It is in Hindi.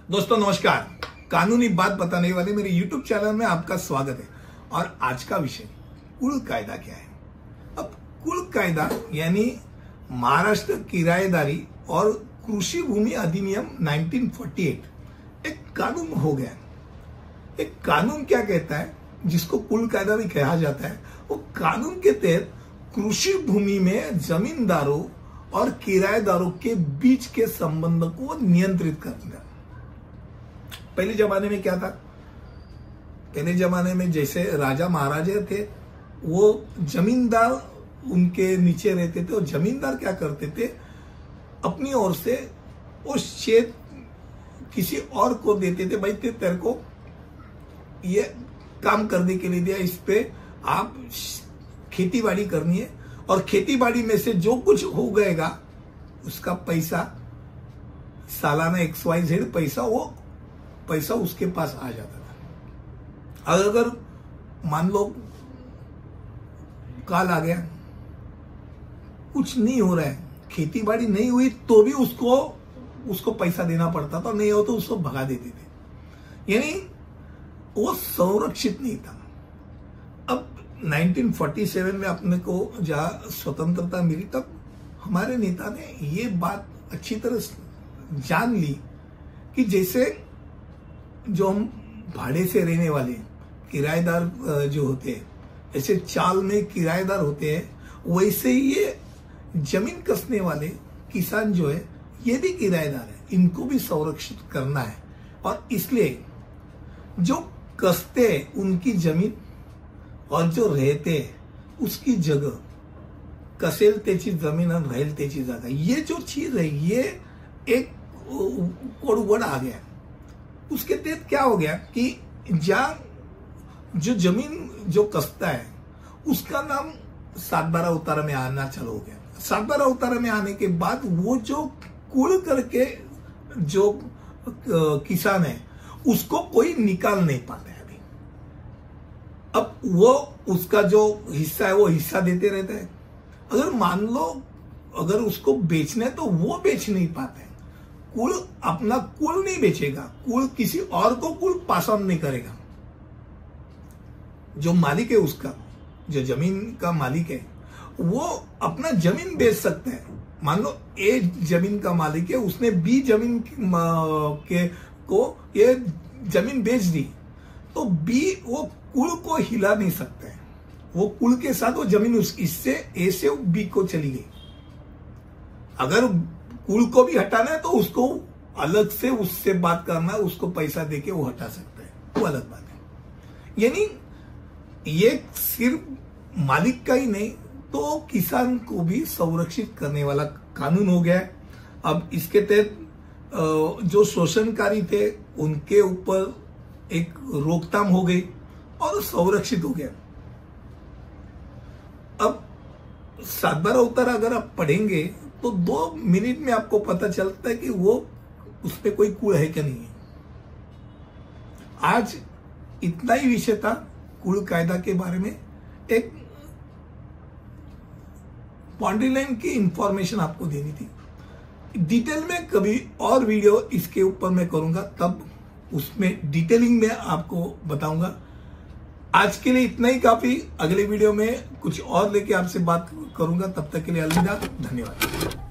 दोस्तों नमस्कार। कानूनी बात बताने वाले मेरे YouTube चैनल में आपका स्वागत है। और आज का विषय कुल कायदा क्या है। अब कुल कायदा यानी महाराष्ट्र किराएदारी और कृषि भूमि अधिनियम 1948 एक कानून हो गया। एक कानून क्या कहता है, जिसको कुल कायदा भी कहा जाता है, वो कानून के तहत कृषि भूमि में जमींदारों और किराएदारों के बीच के संबंध को नियंत्रित करना। पहले जमाने में क्या था, पहले जमाने में जैसे राजा महाराजे थे, वो जमींदार उनके नीचे रहते थे और जमींदार क्या करते थे, अपनी ओर से उस क्षेत्र किसी और को देते थे। भाई तेरे को ये काम करने के लिए दिया, इस पे आप खेती बाड़ी करनी है और खेती बाड़ी में से जो कुछ हो गएगा उसका पैसा सालाना XYZ पैसा, वो पैसा उसके पास आ जाता था। अगर मान लो काल आ गया, कुछ नहीं हो रहा है, खेती बाड़ी नहीं हुई, तो भी उसको पैसा देना पड़ता था, नहीं हो तो उसको भगा देते थे। यानी वो संरक्षित नहीं था। अब 1947 में अपने को जहां स्वतंत्रता मिली, तब हमारे नेता ने ये बात अच्छी तरह जान ली कि जैसे जो हम भाड़े से रहने वाले किराएदार जो होते हैं, ऐसे चाल में किराएदार होते हैं, वैसे ही ये जमीन कसने वाले किसान जो है, ये भी किराएदार है, इनको भी संरक्षित करना है। और इसलिए जो कसते हैं उनकी जमीन और जो रहते हैं उसकी जगह, कसेल त्याची जमीन और रहेल त्याची जागा, ये जो चीज है, ये एक कोडवर्ड आ गया। उसके तहत क्या हो गया कि जो जमीन जो कसता है उसका नाम 7/12 उतारा में आना चालू हो गया। 7/12 उतारा में आने के बाद वो जो कुल करके जो किसान है उसको कोई निकाल नहीं पाता है अभी। अब वो उसका जो हिस्सा है वो हिस्सा देते रहते हैं। अगर मान लो अगर उसको बेचना है तो वो बेच नहीं पाते हैं। कुल अपना कुल नहीं बेचेगा, कुल किसी और को कुल पास ऑन नहीं करेगा। जो मालिक है उसका, जो जमीन का मालिक है, वो अपना जमीन बेच सकता है। मान लो ए जमीन का मालिक है, उसने बी जमीन को ये जमीन बेच दी, तो बी वो कुल को हिला नहीं सकता है। वो कुल के साथ वो जमीन इससे ए से बी को चली गई। अगर कुल को भी हटाना है तो उसको अलग से उससे बात करना है, उसको पैसा देके वो हटा सकता है, वो अलग बात है। यानी ये सिर्फ मालिक का ही नहीं, तो किसान को भी संरक्षित करने वाला कानून हो गया है। अब इसके तहत जो शोषणकारी थे उनके ऊपर एक रोकथाम हो गई और संरक्षित हो गया। अब 7/12 उतारा अगर आप पढ़ेंगे तो 2 मिनट में आपको पता चलता है कि वो उसपे कोई कुल है क्या नहीं है। आज इतना ही विषय था कुल कायदा के बारे में। एक बाउंड्री लाइन की इंफॉर्मेशन आपको देनी थी। डिटेल में कभी और वीडियो इसके ऊपर मैं करूंगा, तब उसमें डिटेलिंग में आपको बताऊंगा। आज के लिए इतना ही काफी। अगले वीडियो में कुछ और लेके आपसे बात करूंगा। तब तक के लिए अलविदा, धन्यवाद।